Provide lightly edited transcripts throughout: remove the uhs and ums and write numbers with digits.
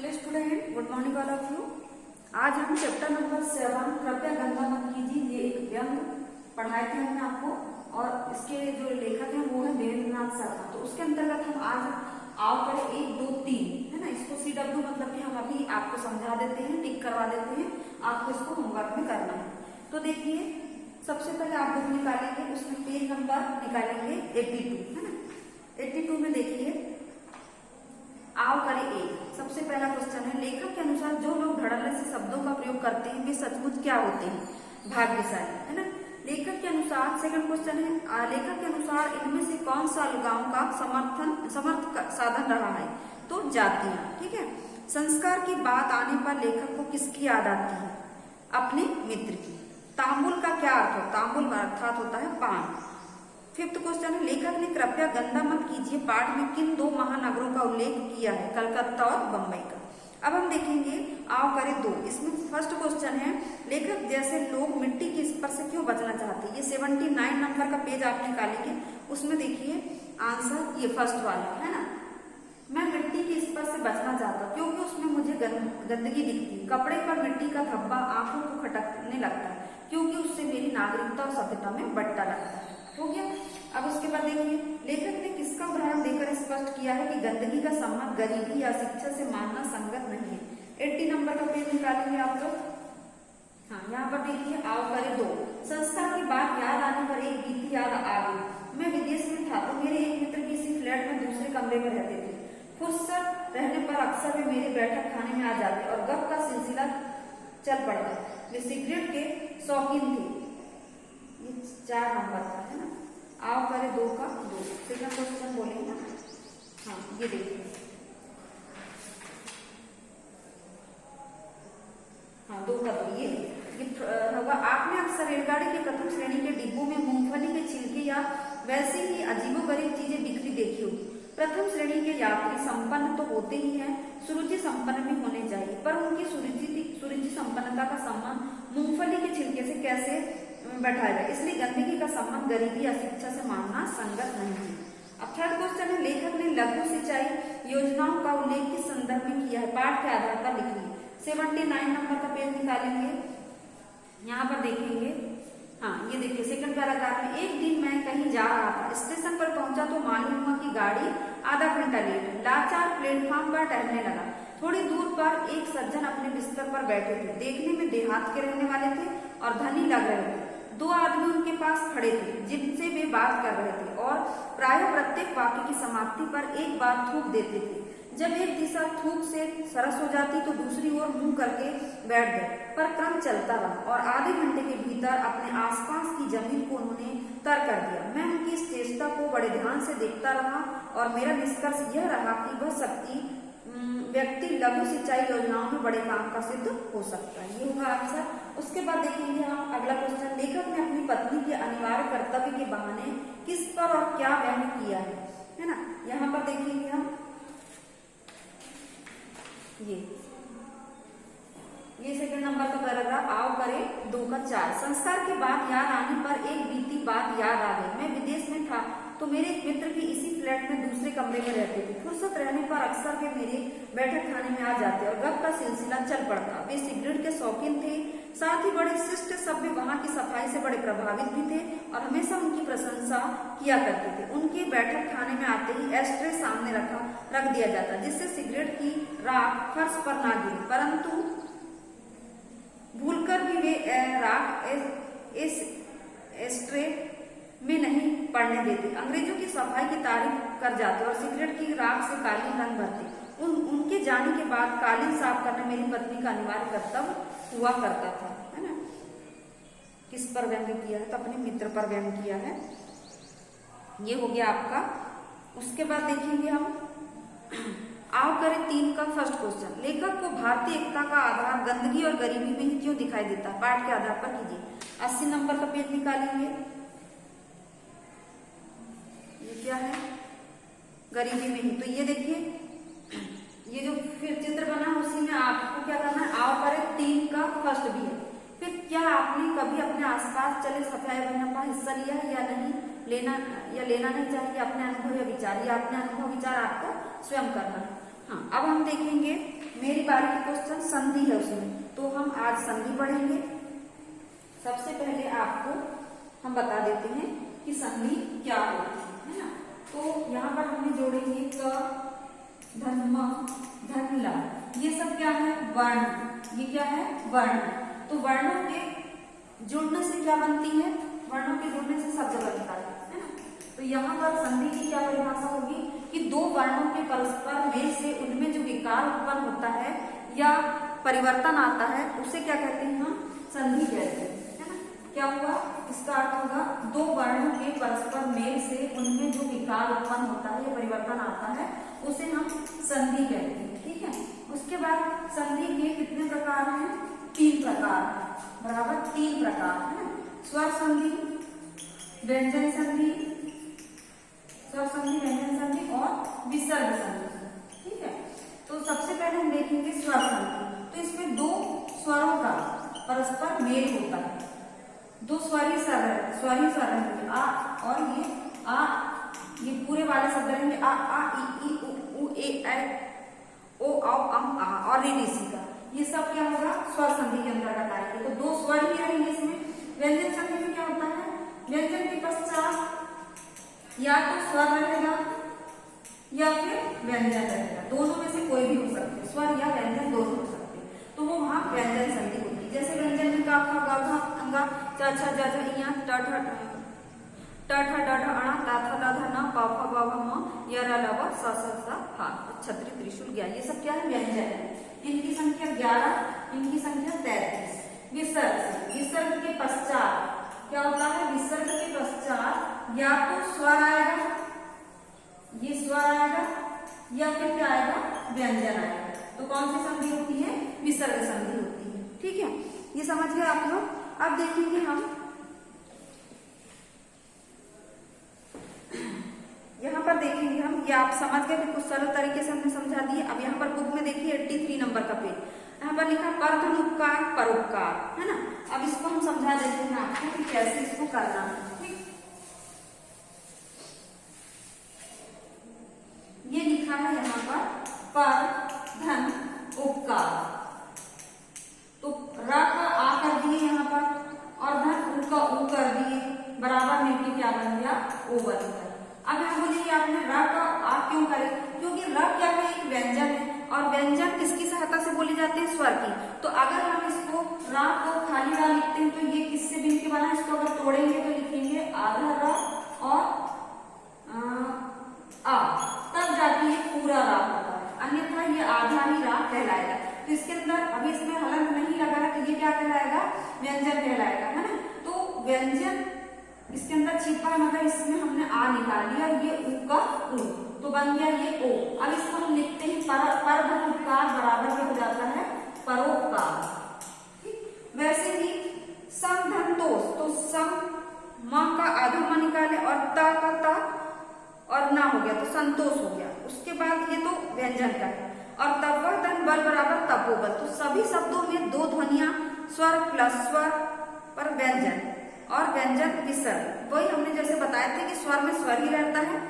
Hello student, good morning all of you. आज हम chapter number 7 कृपया गंदा मत कीजिए ये एक व्यंग पढ़ाए थे हमने आपको, और इसके जो लेखक हैं वो है देवेंद्रनाथ शर्मा। तो उसके अंतर्गत हम आज आओ करें 1, 2, 3 है ना। इसको CW मतलब कि हम अभी आपको समझा देते हैं, टिक करवा देते हैं, आपको इसको होमवर्क में करना है। तो देखिए, सबसे पहले आप बुक निकालेंगे, उसमें पेज नंबर निकालेंगे 82 है ना। 82 में देखिए आओ करें एक। सबसे पहला क्वेश्चन है, लेखक के अनुसार जो लोग धड़ल्ले से शब्दों का प्रयोग करते हैं वे सचमुच क्या होते हैं? भाग्यशाली है ना। लेखक के अनुसार सेकंड क्वेश्चन है, लेखक के अनुसार इनमें से कौन सा अलगाव का समर्थ साधन रहा है? तो जातियां। ठीक है। संस्कार की बात आने पर लेखक को किसकी याद आती है? अपने मित्र की। तांबुल का क्या अर्थ हो? तांबुल अर्थात होता है पान। फिफ्थ क्वेश्चन है, लेखक ने कृपया गंदा मत कीजिए पाठ में किन 2 महानगरों का उल्लेख किया है? कलकत्ता और बंबई का। अब हम देखेंगे आओ करें 2। इसमें फर्स्ट क्वेश्चन है, लेखक जैसे लोग मिट्टी के स्पर्श से क्यों बचना चाहते हैं? ये 79 नंबर का पेज आप निकालेंगे, उसमें देखिए आंसर ये फर्स्ट वाला है ना। मैं मिट्टी के स्पर्श से बचना चाहता हूँ क्योंकि उसमें मुझे गंदगी दिखती है। कपड़े पर मिट्टी का धब्बा आंखों को खटकने लगता है क्योंकि उससे मेरी नागरिकता और सभ्यता में बट्टा लगता है। हो गया। अब उसके बाद देखिए, लेखक ने किसका उदाहरण देकर स्पष्ट किया है कि गंदगी का संबंध गरीबी या शिक्षा से मानना संगत नहीं है? 80 नंबर का पेज निकालेंगे आप लोग। हाँ, यहाँ पर देखिए आओ करें 2। संस्कार की बात याद आने पर एक बीती याद आ गई। मैं विदेश में था तो मेरे एक मित्र किसी फ्लैट में दूसरे कमरे में रहते थे। फुर्सत रहने पर अक्सर वे मेरे बैठक खाने में आ जाते और गप का सिलसिला चल पड़ता। वे सिगरेट के शौकीन थे। ये 4 नंबर का है ना। आओ करें 2 का 2। सेकंड क्वेश्चन बोलेंगे ना। हाँ, ये देखिए। हाँ, 2 का 2 ये होगा। आपने अक्सर रेलगाड़ी के प्रथम श्रेणी के डिब्बों में मूंगफली के छिलके या वैसे ही अजीबोगरीब चीजें बिखरी देखी होगी। प्रथम श्रेणी के यात्री संपन्न तो होते ही हैं, सुरुचि संपन्न भी होने चाहिए, पर उनकी सुरुचि संपन्नता का संबंध मूंगफली के छिलके से कैसे बैठाया जाए? इसलिए गंदगी का संबंध गरीबी या शिक्षा से मानना संगत नहीं है। अब थर्ड क्वेश्चन है, लेखक ने लघु सिंचाई योजनाओं का उल्लेख किस संदर्भ में किया है? पाठ के आधार पर लिखिए। 79 नंबर का पेज निकालेंगे, यहाँ पर देखेंगे। हाँ, ये देखिए सेकंड पैराग्राफ में, एक दिन मैं कहीं जा रहा था, स्टेशन पर पहुंचा तो मालूम हुआ कि गाड़ी आधा घंटा लेट है। लाचार प्लेटफॉर्म पर टहलने लगा। थोड़ी दूर पर एक सज्जन अपने बिस्तर पर बैठे थे। देखने में देहात के रहने वाले थे और धनी लग रहे थे। 2 आदमी उनके पास खड़े थे जिनसे वे बात कर रहे थे और प्रायः प्रत्येक वाक्य की समाप्ति पर एक बात थूक देते थे। जब एक दिशा थूक से सरस हो जाती तो दूसरी ओर मुंह करके बैठ गए, पर क्रम चलता रहा और आधे घंटे के भीतर अपने आसपास की जमीन को उन्होंने तय कर दिया। मैं उनकी इस चेष्टा को बड़े ध्यान से देखता रहा और मेरा निष्कर्ष यह रहा कि वह शक्ति व्यक्ति लघु सिंचाई योजनाओं में बड़े काम का सिद्ध हो सकता है। ये होगा आंसर। उसके बाद देखेंगे हम अगला क्वेश्चन, लेखक ने अपनी पत्नी के अनिवार्य कर्तव्य के बहाने किस पर और क्या व्यंग किया है ना। यहाँ पर देखेंगे हम ये सेकंड नंबर का पैराग्राफ आओ करें 2 का 4। संस्कार की बात याद आने पर एक बीती बात याद आ गई। मैं विदेश में था तो मेरे एक मित्र भी इसी फ्लैट में दूसरे कमरे में रहते थे। फुर्सत रहने पर अक्सर वे मेरे बैठक खाने में आ जाते और गप का सिलसिला चल पड़ता। वे सिगरेट के शौकीन थे, साथ ही बड़े शिष्ट सभ्य, वहां की सफाई से बड़े प्रभावित भी थे और हमेशा उनकी प्रशंसा किया करते थे। उनके बैठक खाने में आते ही एस्ट्रे सामने रख दिया जाता जिससे सिगरेट की राख फर्श पर ना गिरे, परंतु भूलकर भी वे राख इस एस्ट्रे में नहीं पड़ने देते। अंग्रेजों की सफाई की तारीफ कर जाते और सिगरेट की राख से कालीन रंग भरते। उनके जाने के बाद कालीन साफ करना मेरी पत्नी का अनिवार्य कर्तव्य हुआ करता था, है ना। किस पर व्यंग किया है? तो अपने मित्र पर व्यंग किया है। ये हो गया आपका। उसके बाद देखेंगे हम आओ करें 3 का फर्स्ट क्वेश्चन, लेखक को भारतीय एकता का आधार गंदगी और गरीबी में ही क्यों दिखाई देता? पाठ के आधार पर कीजिए। 80 नंबर का पेज निकालेंगे। ये क्या है? गरीबी में ही। तो ये देखिए, ये जो फिर चित्र बना उसी में आपको क्या करना है? आओ करें 3 का फर्स्ट भी है। फिर क्या आपने कभी अपने आसपास चले सफाई अभियान में हिस्सा लिया है या नहीं? लेना नहीं चाहिए? अपने अनुभव या विचार, या अपने अनुभव विचार आपको स्वयं करना है। हाँ, अब हम देखेंगे मेरी बारी के क्वेश्चन संधि है उसमें, तो हम आज संधि पढ़ेंगे। सबसे पहले आपको हम बता देते हैं कि संधि क्या होती है ना। तो यहाँ पर हमने जोड़ेंगे क, धन, म, धन, ला, ये सब क्या है? वर्ण। ये क्या है? वर्ण। तो वर्णों के जुड़ने से क्या बनती है? वर्णों के जुड़ने से शब्द बनता है ना। तो यहाँ पर संधि की क्या परिभाषा होगी कि दो वर्णों के परस्पर मेल से उनमें जो विकार उत्पन्न होता है या परिवर्तन आता है उसे क्या कहते हैं? हम संधि कहते हैं, है ना। क्या हुआ? इसका अर्थ होगा दो वर्णों के परस्पर मेल से उनमें जो विकार उत्पन्न होता है या परिवर्तन आता है उसे हम संधि कहते हैं, ठीक है। उसके बाद संधि के कितने प्रकार हैं? 3 प्रकार हैं, बराबर 3 प्रकार है ना। स्वर संधि, व्यंजन संधि, स्वर संधि, व्यंजन संधि और विसर्ग संधि, ठीक है। तो सबसे पहले हम देखेंगे स्वर संधि। तो इसमें 2 स्वरों का परस्पर मेल होता है, 2 स्वरीय स्वर रहेंगे, आ और ये आ, ये पूरे वाले शब्द रहेंगे आ ई उ ए ऐ ओ औ अम आ और री डी सी का, ये सब क्या होगा? स्वर संधि के अंतर्गत आएंगे। तो 2 स्वर ही रहेंगे इसमें। व्यंजन संधि में क्या होता है? व्यंजन के पश्चात या तो स्वर रहेगा या फिर व्यंजन रहेगा, दोनों में से कोई भी हो सकते हैं, स्वर या व्यंजन दोनों हो सकते हैं। तो वो वहां व्यंजन संधि होती है। जैसे व्यंजन में का, खा, गा, घा, अंगा, चा, छा, जा, झा, इया, ट, ठ, ड, ढ, अणा, ता, था, दा, धा, ना, पा, फा, बा, भा, म, य, र, ल, व, स, स, हा, छतरी, त्रिशूल, ज्ञा, ये सब क्या है? व्यंजन है। इनकी संख्या 11, इनकी संख्या 33। विसर्ग, विसर्ग के पश्चात क्या होता है? विसर्ग के पश्चात या तो स्वर आएगा, ये स्वर आएगा, या फिर क्या आएगा? व्यंजन आएगा। तो कौन सी संधि होती है? विसर्ग संधि होती है, ठीक है। ये समझ गए आप लोग। अब देखेंगे हम यहाँ पर देखेंगे हम, ये आप समझ गए कि कुछ सरल तरीके से हमने समझा दिए। अब यहाँ पर बुक में देखिए 83 नंबर का पेज, यहाँ पर लिखा परधन उपकार, परोपकार, है ना। अब इसको हम समझा देते हैं आपको कि कैसे इसको करना है, ठीक। ये लिखा है यहाँ पर धन उपकार, तो र का आ कर दिए यहाँ पर और धन उ का उ कर दिए, बराबर मिलके क्या बन गया? ओ बन गया। अब यहाँ बोलिए आपने र का आ क्यों करे? क्योंकि र क्या है? एक व्यंजन है और व्यंजन किसकी सहायता से बोले जाते हैं? स्वर की। तो अगर हम इसको रा को खाली रा लिखते हैं तो ये किससे मिल के बना? इसको अगर तोड़ेंगे तो लिखेंगे आधा रा और आ, तब जाके ये पूरा रा होता है, अन्यथा ये आधा ही रा कहलाएगा। तो इसके अंदर अभी इसमें हलंत नहीं लगा है तो ये क्या कहलाएगा? व्यंजन कहलाएगा, है ना। तो व्यंजन इसके अंदर छिपा है, मतलब इसमें हमने आ निकाल लिया, ये उ का उ, तो बन गया ये ओ। अब इसको हम लिखते हैं परधन उपकार बराबर में हो जाता है परोपकार, ठीक। वैसे ही सम धन तोष, तो सम म का आधा म निकाले और ता का ता और ना हो गया तो संतोष हो गया। उसके बाद ये तो व्यंजन का है। और तब्बल धन बल बराबर तपोबल, तो सभी शब्दों में 2 ध्वनियां स्वर प्लस स्वर पर व्यंजन और व्यंजन विसर्ग। वही हमने जैसे बताए थे कि स्वर में स्वर ही रहता है,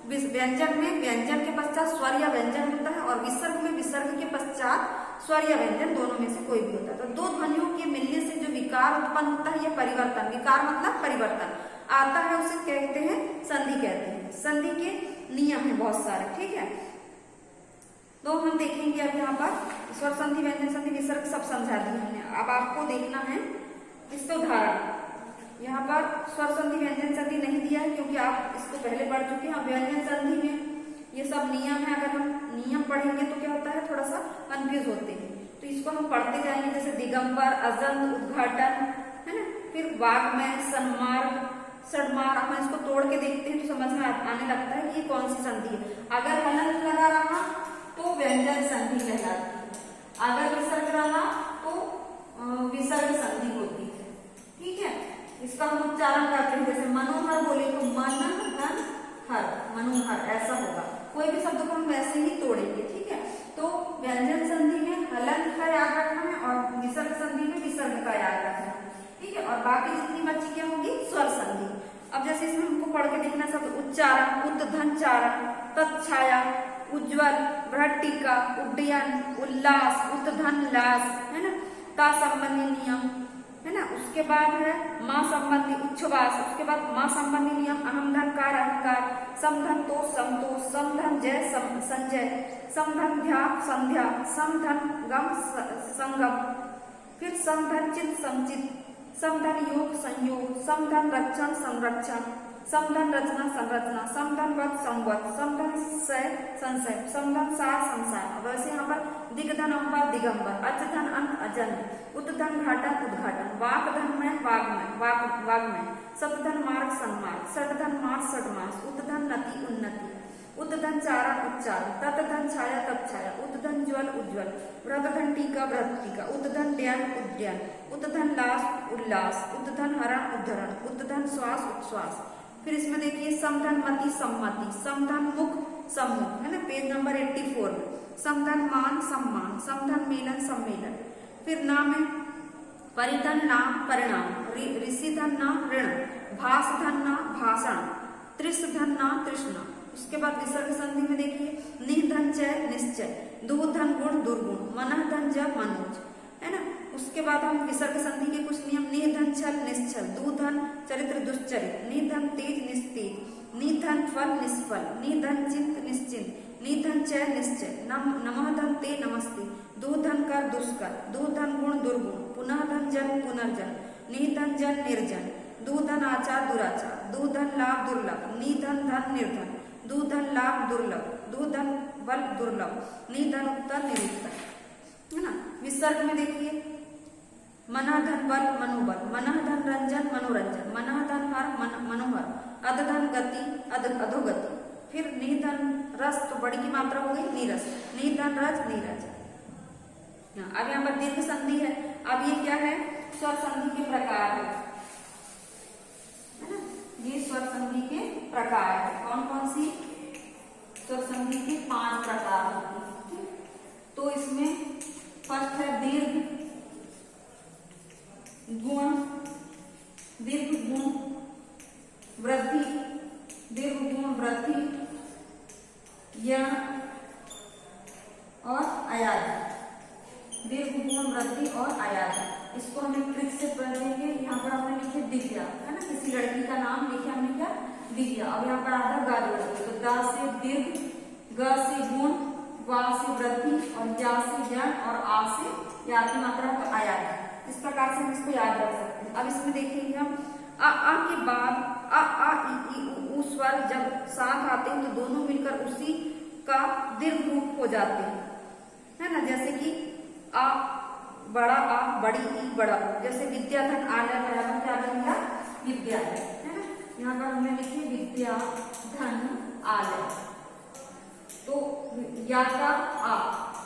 व्यंजन में व्यंजन के पश्चात स्वर या व्यंजन होता है और विसर्ग में विसर्ग के पश्चात स्वर या व्यंजन, दोनों में से कोई भी होता है। तो 2 ध्वनियों के मिलने से जो विकार उत्पन्न होता है या परिवर्तन, विकार मतलब परिवर्तन आता है, उसे कहते हैं संधि कहते हैं। संधि के नियम है बहुत सारे, ठीक है। तो हम देखेंगे अब यहाँ पर स्वर संधि, व्यंजन संधि, विसर्ग सब समझा दिए हमने। अब आपको देखना है इसका उदाहरण। यहाँ पर स्वर संधि व्यंजन संधि नहीं दिया है क्योंकि आप इसको पहले पढ़ चुके हैं। व्यंजन संधि में ये सब नियम है, अगर हम नियम पढ़ेंगे तो क्या होता है? थोड़ा सा कंफ्यूज होते हैं, तो इसको हम पढ़ते जाएंगे। जैसे दिगंबर, अजंत, उद्घाटन, है ना, फिर वाग्मय, सन्मार्ग, षडमार्ग, हम इसको तोड़ के देखते हैं तो समझ में आने लगता है कि ये कौन सी संधि है। अगर हलंत लगा रहा तो व्यंजन संधि कहलाती है, अगर विसर्ग रहा तो विसर्ग संधि होती है, ठीक है। इसका हम उच्चारण करते हैं, जैसे मनोहर बोले तो मन धन हर, मनोहर ऐसा होगा। कोई भी शब्द को हम वैसे ही तोड़ेंगे, ठीक है। तो व्यंजन संधि में हलंत का याद रखना है और विसर्ग संधि में विसर्ग का याद रखना है, ठीक है। और बाकी जितनी बच्ची क्या होगी? स्वर संधि। अब जैसे इसमें हमको पढ़ के देखना सब उच्चारण, उत धन चारण, तत्छाया, उज्ज्वल, भ्रटिका, उड्डयन, उल्लास, उत्थान, लास, है ना, ता संबंधी नियम, है ना। उसके बाद है माँ संबंधी उच्छ्वास, उसके बाद माँ संबंधी नियम अहम धन कार अहंकार, समधन तो संतोष, समधन जय संजय, समधन ध्या संध्या, समधन गम संगम, फिर समधन चित संचित, समधन योग संयोग, समधन रक्षण संरक्षण, समधन रचना संरचना, समधन वध संवत, समधन सय संशय, समधन सार संसार। वैसे यहाँ पर दिग्धन अंबर दिगंबर, अचधन अंत अजन्म, उत्धन घाटन उद्घाटन, वाकधन में वाग्मय, सतधन मार्ग सन्मार्ग, षटधन मास षटमास, उत्धन नति उन्नति, उत्धन चारण उच्चारण, ततधन छाया तप छाया, उत्धन ज्वल उज्ज्वल, वृद्धधन टीका व्रत टीका, उत्धन ड्यान उद्यान, उत्धन लास उल्लास, उत्धन हरण उद्धरण, उत्धन श्वास उच्छ्वास। फिर इसमें देखिए समधन मति सम्मति, समधन मुख सम्मुख, है ना, पेज नंबर 84 में, समधन मान सम्मान, समधन मेलन सम्मेलन। फिर नाम है परिधन नाम परिणाम, ऋषिधन ना ऋण, भाषधन ना भाषण, त्रिशधन ना तृष्णा। उसके बाद विसर्ग संधि में देखिए निधन चय निश्चय, दुधन गुण दुर्गुण, मनधन जब मनोज, है ना। उसके बाद हम विसर्ग संधि के कुछ नियम, निधन छल निश्चल, दुधन चरित्र दुश्चरित, निधन तेज निस्तेज, निधन फल निष्फल, निधन चिंत निश्चिंत, निधन चय निश्चय, नमः धन ते नमस्ते, दुधन कर दुष्कर, दुधन गुण दुर्गुण, पुनः धन जन पुनर्जन, निधन जन निर्जन, दुधन आचार दुराचार, दुधन लाभ दुर्लभ, निधन धन निर्धन, दुधन लाभ दुर्लभ, दुधन बल दुर्लभ, निधन उत्तर निरुत्तर, है ना। विसर्ग में देखिए मना धन बल मनोबल, मना धन रंजन मनोरंजन, मना धन हर मनोहर, अधधन गति अधोगति, फिर निधन रस, तो बड़ी की मात्रा हो गई नीरस, निधन रज नीरज। अब यहाँ पर दीर्घ संधि है। अब ये क्या है, स्वर संधि के प्रकार है ना, ये स्वर संधि के प्रकार है। कौन कौन सी स्वर संधि के 5 प्रकार होती है। तो इसमें फर्स्ट है दीर्घ गुण, दीर्घ गुण वृद्धि, दीर्घ गुण वृद्धि, यण और अयादी, दीर्घ गुण वृद्धि और अयादी। इसको हमें ट्रिक से पढ़ेंगे। यहाँ पर हमने लिखे दिव्या, है ना, किसी लड़की का नाम लिखे हमने क्या, दिव्या। अब यहाँ पर आधा गा जोड़ेंगे, तो दा से दीर्घ, ग से गुण, वा से वृद्धि और या से यण और आ से या की मात्रा तो अयादी। इस प्रकार से हम इसको याद रख सकते हैं। अब इसमें देखेंगे हम आ के बाद आ ई उ स्वर जब साथ आते हैं तो दोनों मिलकर उसी का दीर्घ रूप हो जाते हैं, है ना। जैसे कि आ बड़ा आ बड़ी ई बड़ा, जैसे विद्याधन आलय बराबर क्या बन गया, विद्यालय, है ना। यहाँ पर हमने लिखी विद्याधन आलय, तो या का आ,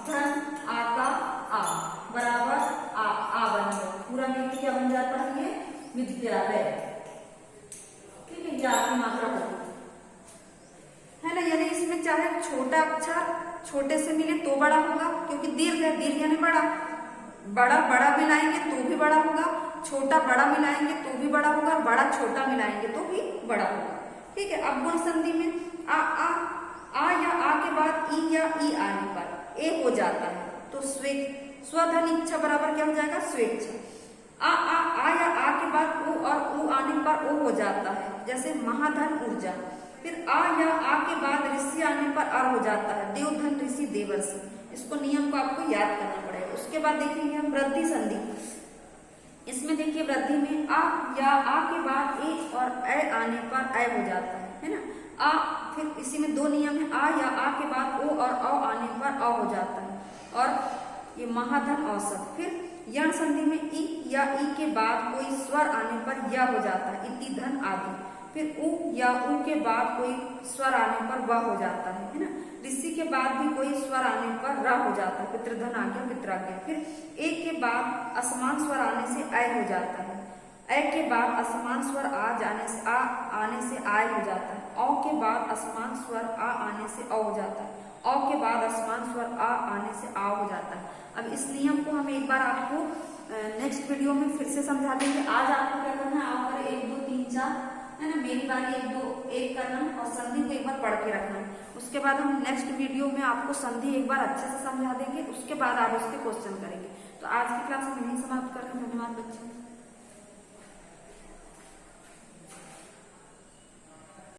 धन आ का आ बराबर आ बन गया, पूरा मिलकर क्या बन जाता है, ये विद्यालय, ठीक है। या की मात्रा होगी, है ना। यानी इसमें चाहे छोटा अक्षर छोटे से मिले तो बड़ा होगा, क्योंकि दीर्घ है, दीर्घ यानी बड़ा, बड़ा मिलाएंगे तो भी बड़ा होगा, छोटा बड़ा मिलाएंगे तो भी बड़ा होगा, और बड़ा छोटा मिलाएंगे तो भी बड़ा होगा, ठीक है। अब गुण संधि में आ या आ के बाद ई या ई आने पर ए हो जाता है, तो स्वधन इच्छा बराबर क्या हो जाएगा, स्वेच्छा। आ या आ के बाद उ और उ आने पर ओ हो जाता है, जैसे महाधन ऊर्जा। फिर आ या आ के बाद ऋषि आने पर अर हो जाता है, देवधन ऋषि देवर्षि। इसको नियम को आपको याद करना पड़ेगा। उसके बाद देखेंगे हम वृद्धि संधि। इसमें देखिए वृद्धि में आ या आ के बाद ए और ए आने पर ए हो जाता है ना। आ, फिर इसी में 2 नियम है, आ या आ के बाद ओ और औ आने पर औ हो जाता है, और ये महाधन औसत। फिर यण संधि में ई या ई के बाद कोई स्वर आने पर या हो जाता है, इति धन आदि। फिर उ या उ के बाद कोई स्वर आने पर व हो जाता है ना। ऋषि के बाद भी कोई स्वर आने पर र हो जाता है, पितृधन आ गया, पितराज्ञा। फिर ए के बाद असमान स्वर आने से अय हो जाता है, ए के बाद असमान स्वर आ जाने से आ आने से आय हो जाता है, औ के बाद असमान स्वर आ आने से औ हो जाता है, औ के बाद असमान स्वर आ आने से आ हो जाता है। अब इस नियम को हम एक बार आपको नेक्स्ट वीडियो में फिर से समझा देंगे। आज आपको क्या करना है, आप 1 2 3 4, है ना, मेरी बारी 1 2 एक करना है और संधि को एक बार पढ़ के रखना है। उसके बाद हम नेक्स्ट वीडियो में आपको संधि एक बार अच्छे से समझा देंगे, उसके बाद आप उसके क्वेश्चन करेंगे। तो आज की क्लास हम यहीं